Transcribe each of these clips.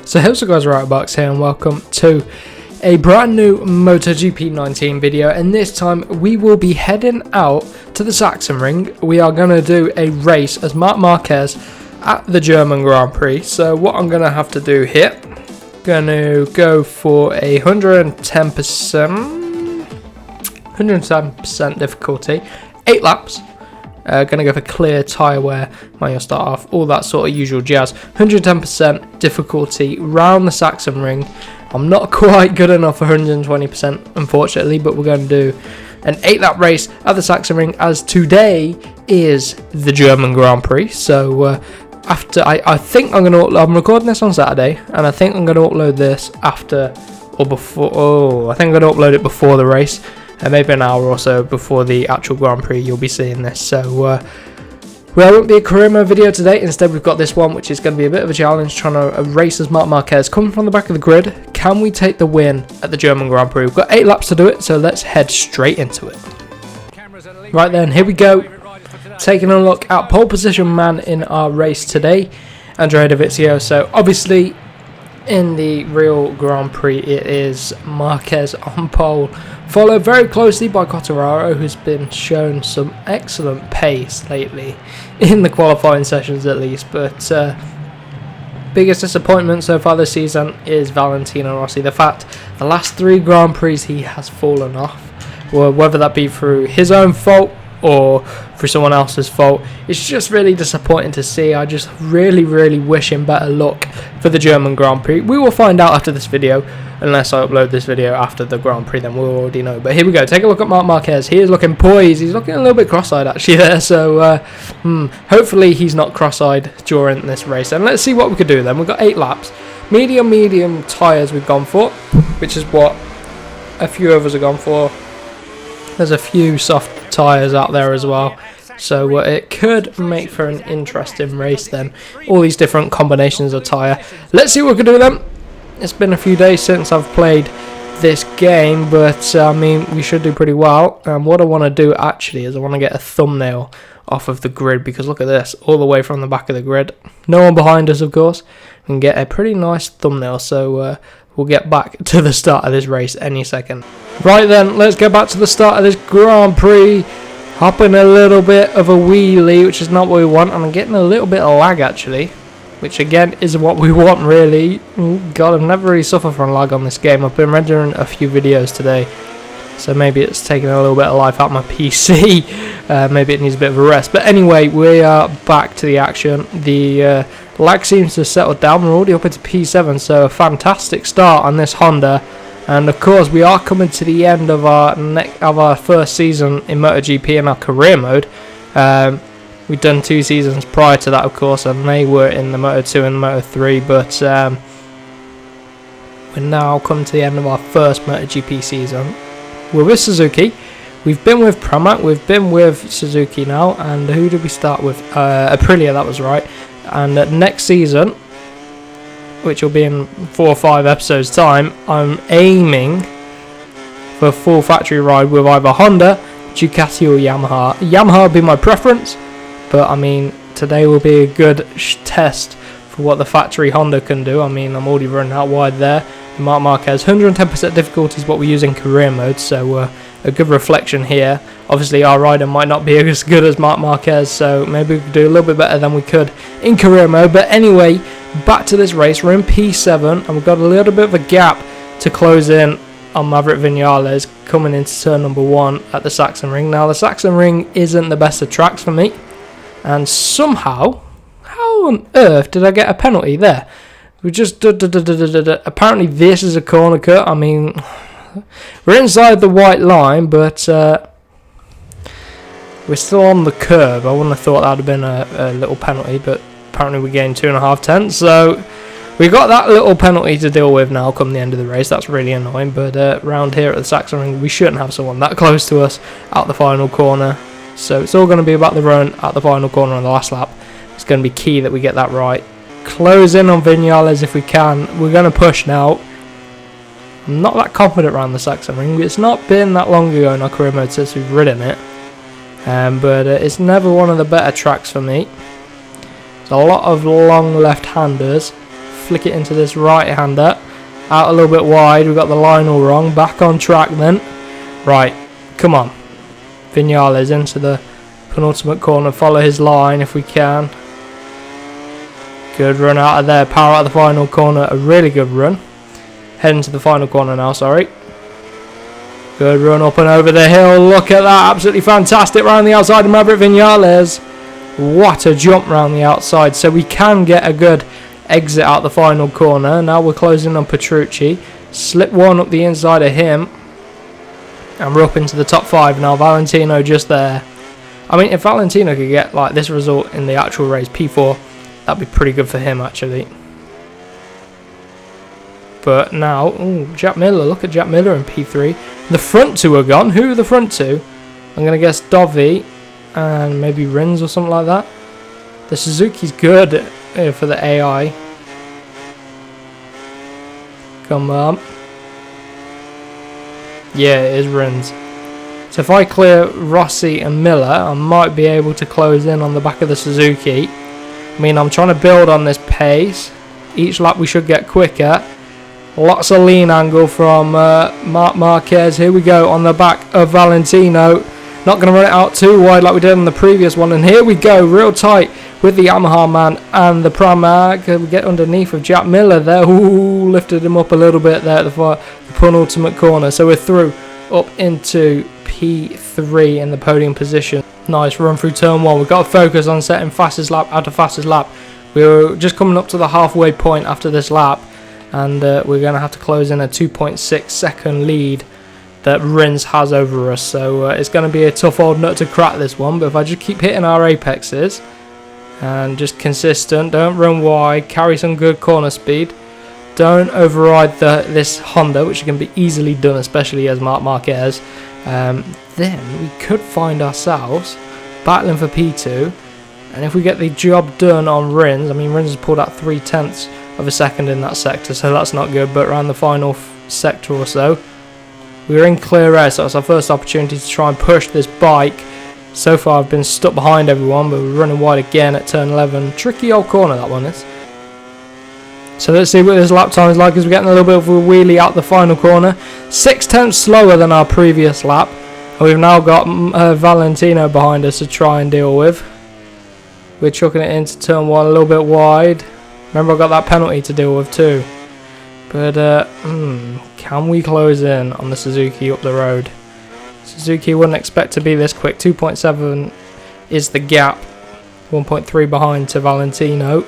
So hey, what's up guys, Box here and welcome to a brand new MotoGP 19 video, and this time we will be heading out to the Sachsenring. We are going to do a race as Marquez at the German Grand Prix. So what I'm going to have to do here, going to go for a 110% difficulty, 8 laps. Going to go for clear tyre wear when you start off, all that sort of usual jazz. 110% difficulty round the Sachsenring. I'm not quite good enough for 120% unfortunately, but we're going to do an 8 lap race at the Sachsenring, as today is the German Grand Prix. So after I think I'm recording this on Saturday, and I think I'm going to upload this after or before. I think I'm going to upload it before the race. Maybe an hour or so before the actual Grand Prix you'll be seeing this. So well, it won't be a career mode video today. Instead we've got this one, which is going to be a bit of a challenge, trying to race as Marquez coming from the back of the grid. Can we take the win at the German Grand Prix? We've got 8 laps to do it, so let's head straight into it. Right then, here we go. Taking a look at pole position man in our race today, Andrea Dovizioso. Obviously in the real Grand Prix it is Marquez on pole, followed very closely by Quartararo, who's been shown some excellent pace lately, in the qualifying sessions at least. But biggest disappointment so far this season is Valentino Rossi. The fact the last 3 Grand Prix he has fallen off, well, whether that be through his own fault or for someone else's fault, it's just really disappointing to see. I just really wish him better luck for the German Grand Prix. We will find out after this video, unless I upload this video after the Grand Prix, then we'll already know. But here we go, take a look at Marquez. He is looking poised, he's looking a little bit cross-eyed actually there, so hopefully he's not cross-eyed during this race. And let's see what we could do then. We've got 8 laps, medium tyres we've gone for, which is what a few of us have gone for. There's a few soft tyres out there as well, so it could make for an interesting race then. All these different combinations of tyre. Let's see what we can do then. It's been a few days since I've played this game, but I mean, we should do pretty well. And what I want to do actually is I want to get a thumbnail off of the grid, because look at this, all the way from the back of the grid. No one behind us, of course. We can get a pretty nice thumbnail, so we'll get back to the start of this race any second. Right then, let's get back to the start of this Grand Prix. Hopping a little bit of a wheelie, which is not what we want. And I'm getting a little bit of lag actually, which again is what we want really. God, I've never really suffered from lag on this game. I've been rendering a few videos today, so maybe it's taking a little bit of life out of my PC. Maybe it needs a bit of a rest. But anyway, we are back to the action. The lag seems to have settled down. We're already up into P7, so a fantastic start on this Honda. And of course, we are coming to the end of our first season in MotoGP in our career mode. We've done 2 seasons prior to that, of course, and they were in the Moto2 and Moto3. But we're now coming to the end of our first MotoGP season. We're with Suzuki. We've been with Pramac. We've been with Suzuki now. And who did we start with? Aprilia, that was right. And next season, which will be in 4 or 5 episodes time, I'm aiming for a full factory ride with either Honda, DUCATI or Yamaha. Yamaha would be my preference, but I mean, today will be a good test for what the factory Honda can do. I mean, I'm already running out wide there. Marquez, 110% difficulty is what we use in career mode, so a good reflection here. Obviously our rider might not be as good as Marquez, so maybe we could do a little bit better than we could in career mode. But anyway, back to this race. We're in P7 and we've got a little bit of a gap to close in on Maverick Vinales coming into turn number 1 at the Sachsenring. Now the Sachsenring isn't the best of tracks for me, and somehow, how on earth did I get a penalty there? We just apparently this is a corner cut. I mean, we're inside the white line, but we're still on the curb. I wouldn't have thought that would have been a little penalty, but apparently we gained 2.5 tenths. So we got that little penalty to deal with now come the end of the race. That's really annoying. But round here at the Sachsenring, we shouldn't have someone that close to us at the final corner. So it's all going to be about the run at the final corner on the last lap. It's going to be key that we get that right. Close in on Vinales if we can. We're going to push now. I'm not that confident around the Sachsenring. It's not been that long ago in our career mode since we've ridden it. But it's never one of the better tracks for me. There's a lot of long left-handers, flick it into this right-hander. Out a little bit wide. We've got the line all wrong. Back on track then. Right, come on. Vinales into the penultimate corner. Follow his line if we can. Good run out of there. Power out of the final corner. A really good run. Heading to the final corner now, sorry. Good run up and over the hill. Look at that. Absolutely fantastic round the outside of Maverick Vinales. What a jump round the outside. So we can get a good exit out the final corner. Now we're closing on Petrucci. Slip one up the inside of him. And we're up into the top 5 now. Valentino just there. I mean, if Valentino could get like this result in the actual race, P4, that'd be pretty good for him actually. But now, ooh, Jack Miller. Look at Jack Miller in P3. The front 2 are gone. Who are the front 2? I'm going to guess Dovi and maybe Rins or something like that. The Suzuki's good for the AI. Come on. Yeah, it is Rins. So if I clear Rossi and Miller, I might be able to close in on the back of the Suzuki. I mean, I'm trying to build on this pace. Each lap we should get quicker. Lots of lean angle from Marquez. Here we go on the back of Valentino. Not going to run it out too wide like we did on the previous one. And here we go, real tight with the Yamaha man and the Pramac. We get underneath of Jack Miller there. Ooh, lifted him up a little bit there at the penultimate corner. So we're through up into P3 in the podium position. Nice run through turn 1. We've got to focus on setting fastest lap after fastest lap. We're just coming up to the halfway point after this lap. And we're going to have to close in a 2.6 second lead that Rins has over us. So it's going to be a tough old nut to crack this one. But if I just keep hitting our apexes and just consistent, don't run wide, carry some good corner speed, don't override this Honda, which can be easily done, especially as Marquez, then we could find ourselves battling for P2. And if we get the job done on Rins, I mean, Rins has pulled out 0.3 of a second in that sector, so that's not good. But around the final sector or so, we're in clear air, so it's our first opportunity to try and push this bike. So far I've been stuck behind everyone, but we're running wide again at turn 11. Tricky old corner that one is. So let's see what this lap time is like as we're getting a little bit of a wheelie out the final corner. 0.6 slower than our previous lap. And we've now got Valentino behind us to try and deal with. We're chucking it into turn 1 a little bit wide. Remember, I got that penalty to deal with too. But can we close in on the Suzuki up the road? Suzuki wouldn't expect to be this quick. 2.7 is the gap. 1.3 behind to Valentino.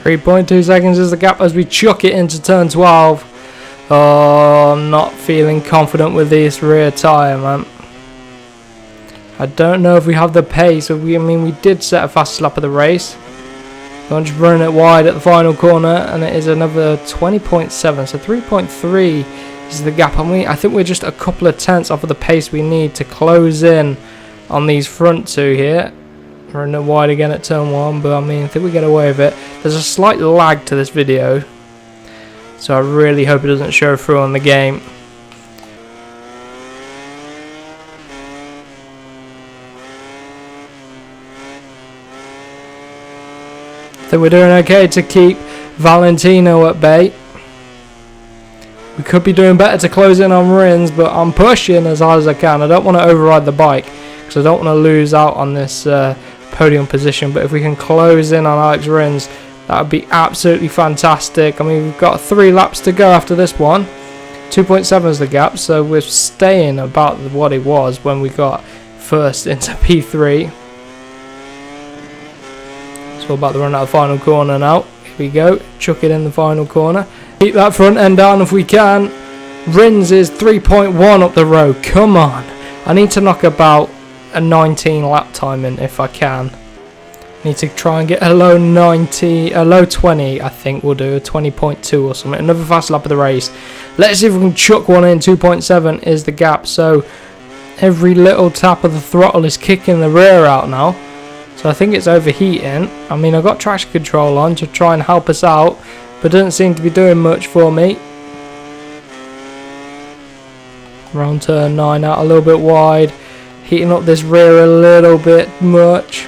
.2 seconds is the gap as we chuck it into turn 12. Oh, I'm not feeling confident with this rear tyre, man. I don't know if we have the pace. I mean, we did set a fast lap of the race. I'm just running it wide at the final corner, and it is another 20.7. So 3.3 is the gap. I think we're just a couple of tenths off of the pace we need to close in on these front 2 here. Running it wide again at turn 1, but I mean, I think we get away with it. There's a slight lag to this video, so I really hope it doesn't show through on the game. I think we're doing okay to keep Valentino at bay. We could be doing better to close in on Rins, but I'm pushing as hard as I can. I don't want to override the bike because I don't want to lose out on this podium position. But if we can close in on Alex Rins, that would be absolutely fantastic. I mean, we've got 3 laps to go after this one. 2.7 is the gap, so we're staying about what it was when we got first into P3. It's all about the run out of the final corner now. Here we go, chuck it in the final corner. Keep that front end down if we can. Rins is 3.1 up the road. Come on. I need to knock about a 19 lap time in if I can. Need to try and get a low 20 I think we'll do, a 20.2 or something. Another fast lap of the race. Let's see if we can chuck one in. 2.7 is the gap, so every little tap of the throttle is kicking the rear out now. So I think it's overheating. I mean, I've got traction control on to try and help us out, but it doesn't seem to be doing much for me. Around turn 9 out a little bit wide. Heating up this rear a little bit much.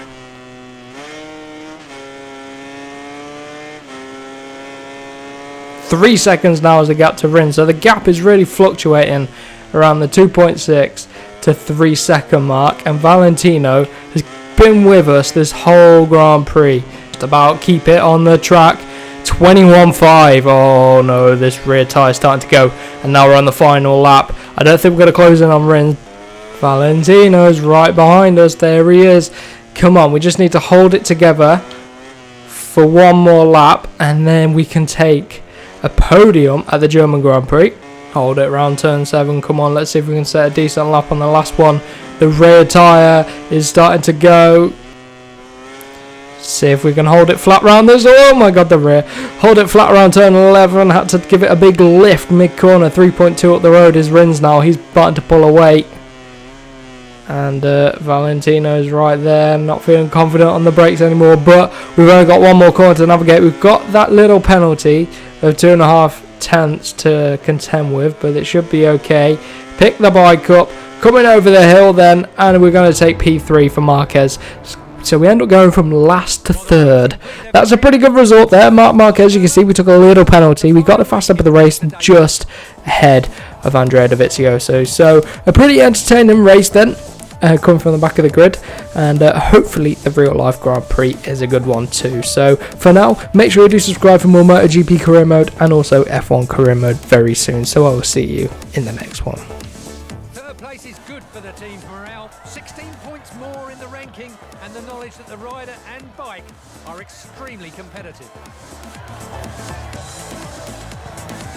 Three seconds now is the gap to Rins. So the gap is really fluctuating around the 2.6 to 3 second mark. And Valentino has been with us this whole Grand Prix. Just about keep it on the track. 21.5. Oh no, this rear tyre is starting to go. And now we're on the final lap. I don't think we're going to close in on Rins. Valentino's right behind us. There he is. Come on, we just need to hold it together for one more lap. And then we can take a podium at the German Grand Prix. Hold it around turn 7. Come on, let's see if we can set a decent lap on the last one. The rear tyre is starting to go. See if we can hold it flat round this. Oh my god, the rear. Hold it flat around turn 11. Had to give it a big lift mid-corner. 3.2 up the road is Rins now. He's starting to pull away. And Valentino's right there. Not feeling confident on the brakes anymore. But we've only got one more corner to navigate. We've got that little penalty of 2.5 tenths to contend with. But it should be okay. Pick the bike up. Coming over the hill then. And we're going to take P3 for Marquez. So we end up going from last to third. That's a pretty good result there. Marquez, you can see we took a little penalty. We got the fast up of the race just ahead of Andrea Dovizioso. So a pretty entertaining race then. Coming from the back of the grid, and hopefully the real life Grand Prix is a good one too. So for now, make sure you do subscribe for more MotoGP career mode and also F1 career mode very soon. So I will see you in the next one. Third place is good for the team's morale. 16 points more in the ranking, and the knowledge that the rider and bike are extremely competitive.